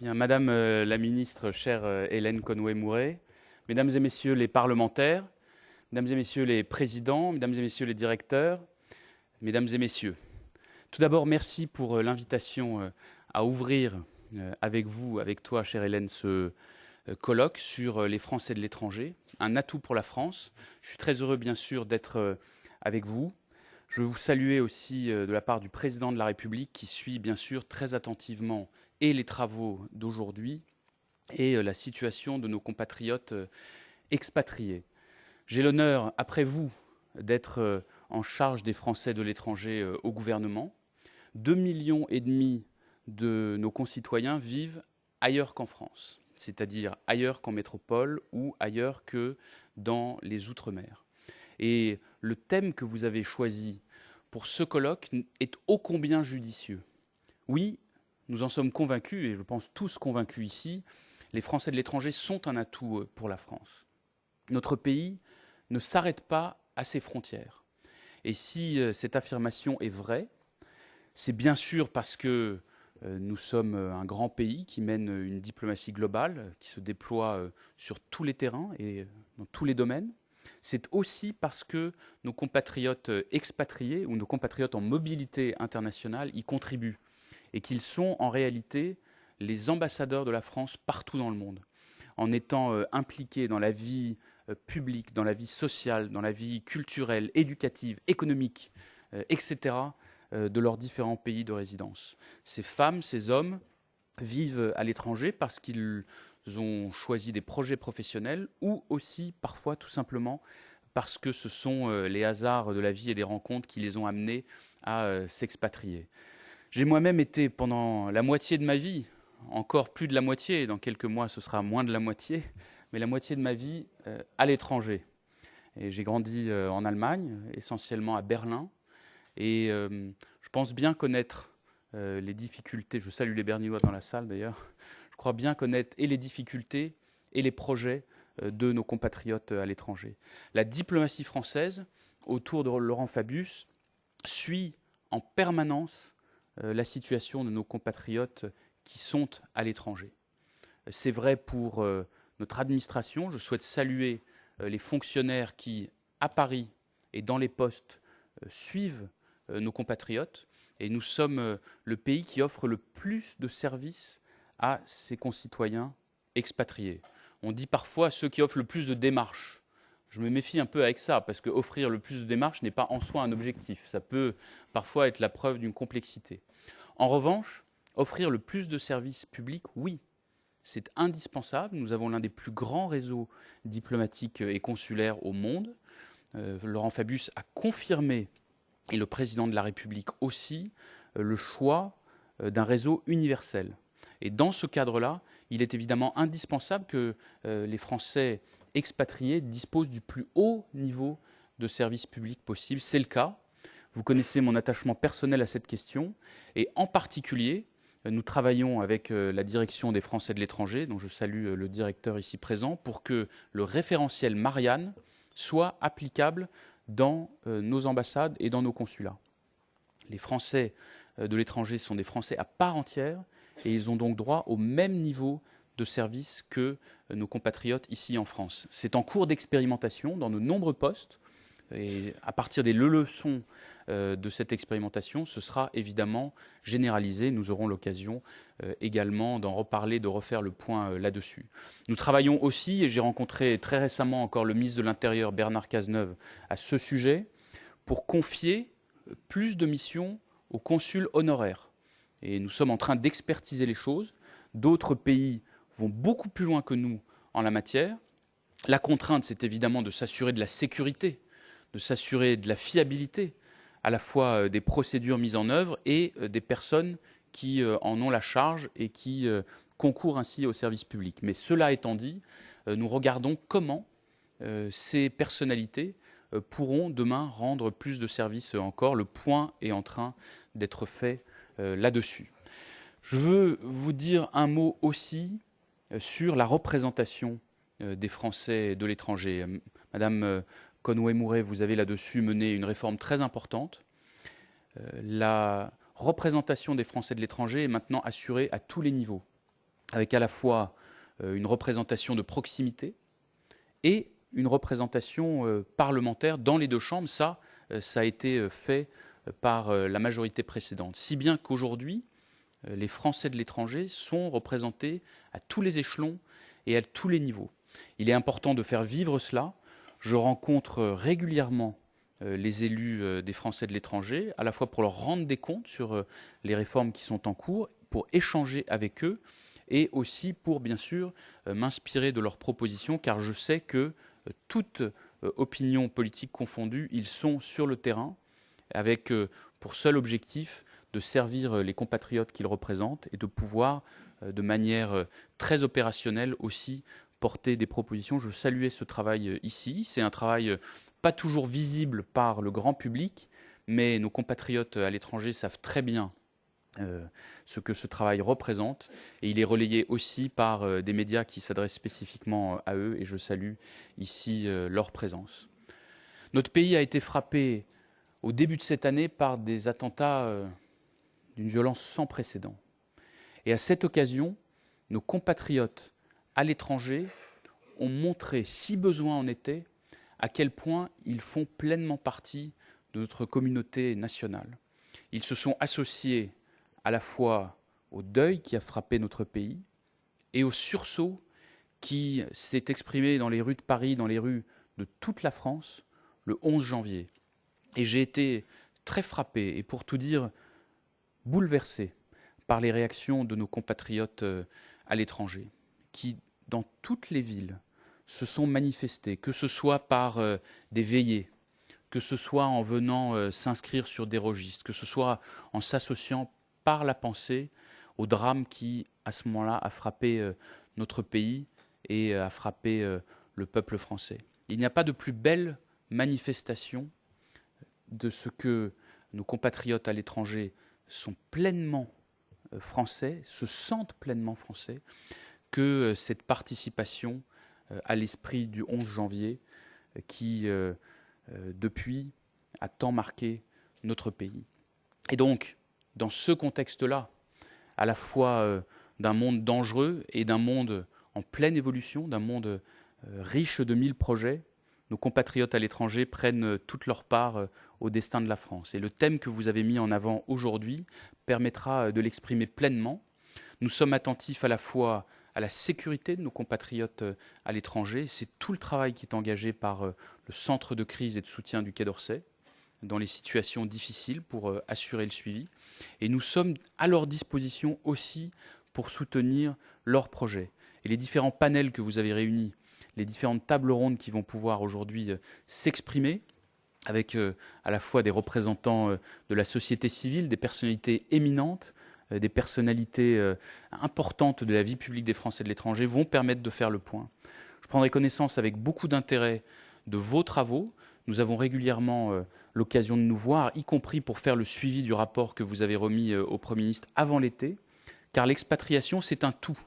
Bien, Madame la ministre, chère Hélène Conway-Mouret, Mesdames et Messieurs les parlementaires, Mesdames et Messieurs les présidents, Mesdames et Messieurs les directeurs, Mesdames et Messieurs, tout d'abord, merci pour l'invitation à ouvrir avec vous, avec toi, chère Hélène, ce colloque sur les Français de l'étranger, un atout pour la France. Je suis très heureux, bien sûr, d'être avec vous. Je veux vous saluer aussi de la part du Président de la République qui suit, bien sûr, très attentivement et les travaux d'aujourd'hui et la situation de nos compatriotes expatriés. J'ai l'honneur, après vous, d'être en charge des Français de l'étranger au gouvernement. 2,5 millions de nos concitoyens vivent ailleurs qu'en France, c'est-à-dire ailleurs qu'en métropole ou ailleurs que dans les Outre-mer. Et le thème que vous avez choisi pour ce colloque est ô combien judicieux. Oui, nous en sommes convaincus, et je pense tous convaincus ici, les Français de l'étranger sont un atout pour la France. Notre pays ne s'arrête pas à ses frontières. Et si cette affirmation est vraie, c'est bien sûr parce que nous sommes un grand pays qui mène une diplomatie globale, qui se déploie sur tous les terrains et dans tous les domaines. C'est aussi parce que nos compatriotes expatriés ou nos compatriotes en mobilité internationale y contribuent et qu'ils sont en réalité les ambassadeurs de la France partout dans le monde, en étant impliqués dans la vie publique, dans la vie sociale, dans la vie culturelle, éducative, économique, etc., de leurs différents pays de résidence. Ces femmes, ces hommes vivent à l'étranger parce qu'ils ont choisi des projets professionnels ou aussi parfois tout simplement parce que ce sont les hasards de la vie et des rencontres qui les ont amenés à s'expatrier. J'ai moi-même été pendant la moitié de ma vie, encore plus de la moitié, dans quelques mois ce sera moins de la moitié, mais la moitié de ma vie à l'étranger. Et j'ai grandi en Allemagne, essentiellement à Berlin, et je pense bien connaître les difficultés, je salue les Berlinois dans la salle d'ailleurs, je crois bien connaître et les difficultés et les projets de nos compatriotes à l'étranger. La diplomatie française, autour de Laurent Fabius, suit en permanence la situation de nos compatriotes qui sont à l'étranger. C'est vrai pour notre administration. Je souhaite saluer les fonctionnaires qui, à Paris et dans les postes, suivent nos compatriotes. Et nous sommes le pays qui offre le plus de services à ses concitoyens expatriés. On dit parfois ceux qui offrent le plus de démarches. Je me méfie un peu avec ça, parce qu'offrir le plus de démarches n'est pas en soi un objectif. Ça peut parfois être la preuve d'une complexité. En revanche, offrir le plus de services publics, oui, c'est indispensable. Nous avons l'un des plus grands réseaux diplomatiques et consulaires au monde. Laurent Fabius a confirmé, et le président de la République aussi, le choix d'un réseau universel. Et dans ce cadre-là, il est évidemment indispensable que les Français expatriés disposent du plus haut niveau de services publics possible. C'est le cas. Vous connaissez mon attachement personnel à cette question. Et en particulier, nous travaillons avec la direction des Français de l'étranger, dont je salue le directeur ici présent, pour que le référentiel Marianne soit applicable dans nos ambassades et dans nos consulats. Les Français de l'étranger sont des Français à part entière et ils ont donc droit au même niveau de service que nos compatriotes ici en France. C'est en cours d'expérimentation dans de nombreux postes et à partir des leçons de cette expérimentation, ce sera évidemment généralisé. Nous aurons l'occasion également d'en reparler, de refaire le point là-dessus. Nous travaillons aussi, et j'ai rencontré très récemment encore le ministre de l'Intérieur Bernard Cazeneuve à ce sujet, pour confier plus de missions aux consuls honoraires. Et nous sommes en train d'expertiser les choses. D'autres pays vont beaucoup plus loin que nous en la matière. La contrainte, c'est évidemment de s'assurer de la sécurité, de s'assurer de la fiabilité, à la fois des procédures mises en œuvre et des personnes qui en ont la charge et qui concourent ainsi au service public. Mais cela étant dit, nous regardons comment ces personnalités pourront demain rendre plus de services encore. Le point est en train d'être fait là-dessus. Je veux vous dire un mot aussi sur la représentation des Français de l'étranger. Madame Conway-Mouret, vous avez là-dessus mené une réforme très importante. La représentation des Français de l'étranger est maintenant assurée à tous les niveaux. avec à la fois une représentation de proximité et une représentation parlementaire dans les deux chambres. Ça a été fait par la majorité précédente. Si bien qu'aujourd'hui, les Français de l'étranger sont représentés à tous les échelons et à tous les niveaux. Il est important de faire vivre cela. Je rencontre régulièrement les élus des Français de l'étranger, à la fois pour leur rendre des comptes sur les réformes qui sont en cours, pour échanger avec eux, et aussi pour, bien sûr, m'inspirer de leurs propositions, car je sais que toute opinion politique confondue, ils sont sur le terrain, avec pour seul objectif de servir les compatriotes qu'ils représentent et de pouvoir, de manière très opérationnelle aussi, porter des propositions. Je saluais ce travail ici. C'est un travail pas toujours visible par le grand public, mais nos compatriotes à l'étranger savent très bien ce que ce travail représente, et il est relayé aussi par des médias qui s'adressent spécifiquement à eux, et je salue ici leur présence. Notre pays a été frappé au début de cette année par des attentats d'une violence sans précédent. Et à cette occasion, nos compatriotes à l'étranger ont montré, si besoin en était, à quel point ils font pleinement partie de notre communauté nationale. Ils se sont associés à la fois au deuil qui a frappé notre pays et au sursaut qui s'est exprimé dans les rues de Paris, dans les rues de toute la France, le 11 janvier. Et j'ai été très frappé et, pour tout dire, bouleversé par les réactions de nos compatriotes à l'étranger, qui, dans toutes les villes, se sont manifestés, que ce soit par des veillées, que ce soit en venant s'inscrire sur des registres, que ce soit en s'associant par la pensée au drame qui, à ce moment-là, a frappé notre pays et a frappé le peuple français. Il n'y a pas de plus belle manifestation de ce que nos compatriotes à l'étranger sont pleinement français, se sentent pleinement français, que cette participation à l'esprit du 11 janvier qui, depuis, a tant marqué notre pays. Et donc, dans ce contexte-là, à la fois d'un monde dangereux et d'un monde en pleine évolution, d'un monde riche de 1000 projets, nos compatriotes à l'étranger prennent toute leur part au destin de la France. Et le thème que vous avez mis en avant aujourd'hui permettra de l'exprimer pleinement. Nous sommes attentifs à la fois à la sécurité de nos compatriotes à l'étranger. C'est tout le travail qui est engagé par le centre de crise et de soutien du Quai d'Orsay dans les situations difficiles pour assurer le suivi. Et nous sommes à leur disposition aussi pour soutenir leurs projets. Et les différents panels que vous avez réunis, les différentes tables rondes qui vont pouvoir aujourd'hui s'exprimer, avec à la fois des représentants de la société civile, des personnalités éminentes, des personnalités importantes de la vie publique des Français de l'étranger, vont permettre de faire le point. Je prendrai connaissance avec beaucoup d'intérêt de vos travaux. Nous avons régulièrement l'occasion de nous voir, y compris pour faire le suivi du rapport que vous avez remis au Premier ministre avant l'été, car l'expatriation, c'est un tout.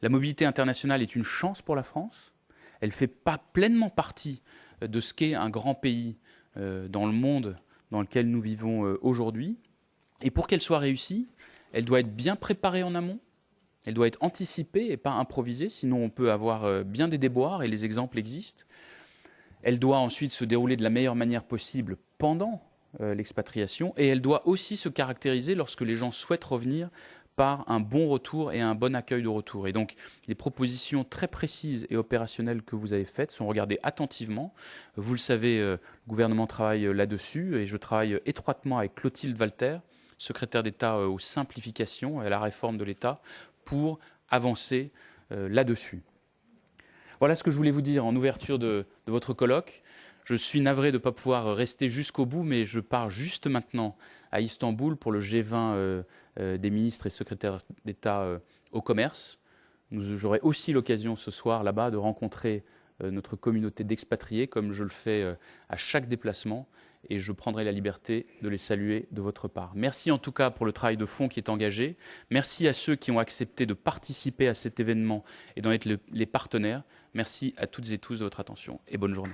La mobilité internationale est une chance pour la France. Elle ne fait pas pleinement partie de ce qu'est un grand pays dans le monde dans lequel nous vivons aujourd'hui. Et pour qu'elle soit réussie, elle doit être bien préparée en amont, elle doit être anticipée et pas improvisée, sinon on peut avoir bien des déboires, et les exemples existent. Elle doit ensuite se dérouler de la meilleure manière possible pendant l'expatriation, et elle doit aussi se caractériser lorsque les gens souhaitent revenir par un bon retour et un bon accueil de retour. Et donc, les propositions très précises et opérationnelles que vous avez faites sont regardées attentivement. Vous le savez, le gouvernement travaille là-dessus, et je travaille étroitement avec Clotilde Walter, secrétaire d'État aux simplifications et à la réforme de l'État, pour avancer là-dessus. Voilà ce que je voulais vous dire en ouverture de votre colloque. Je suis navré de ne pas pouvoir rester jusqu'au bout, mais je pars juste maintenant à Istanbul pour le G20 des ministres et secrétaires d'État au commerce. J'aurai aussi l'occasion ce soir là-bas de rencontrer notre communauté d'expatriés, comme je le fais à chaque déplacement, et je prendrai la liberté de les saluer de votre part. Merci en tout cas pour le travail de fond qui est engagé. Merci à ceux qui ont accepté de participer à cet événement et d'en être les partenaires. Merci à toutes et tous de votre attention et bonne journée.